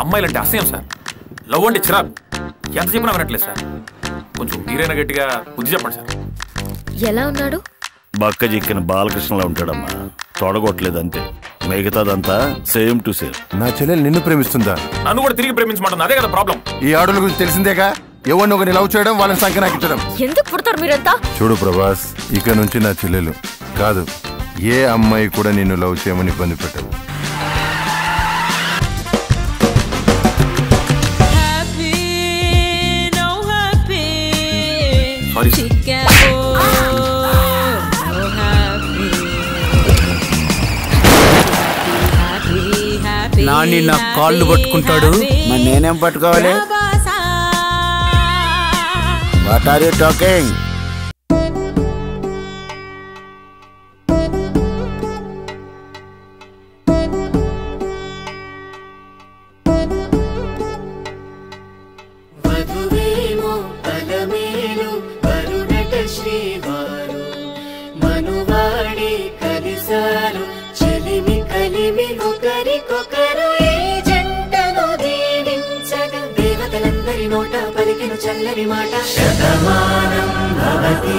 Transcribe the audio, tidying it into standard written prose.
అమ్మాయిలంటే అసహ్యం sir. Love అంటే చిరాకు. ఎంత చెప్పినా వినట్లేదు సార్. కొంచెం మీరైనా గట్టిగా బుద్ధి చెప్పండి సార్. ఎలా ఉన్నాడు? బక్క చిక్కిన బాలకృష్ణలా ఉంటాడమ్మా. తొడగొట్టలేదు అంతే, మిగతాదంతా సేమ్ టు సేమ్. నా చెల్లెలు నిన్ను ప్రేమిస్తుందా? నన్ను కూడా తిరిగి ప్రేమించమంటుంది. అదే కదా ప్రాబ్లం. ఈ ఆడల గురించి తెలిసిందేగా, ఎవరిని ఒకరిని లవ్ చేయడం, వాళ్ళని సంకనాకించడం. ఎందుకు పుడతారు మీరంతా? చూడు ప్రభాస్, ఇక నుంచి నా చెల్లెలు కాదు ఏ అమ్మాయి కూడా నిన్ను లవ్ చేయమని ఇబ్బంది పెట్టదు. నాని నా కాళ్ళు పట్టుకుంటాడు, మరి నేనేం పట్టుకోవాలి? What are you talking? దేవతలందరి నోట పలికిన చల్లని మాట శతమానం భవతి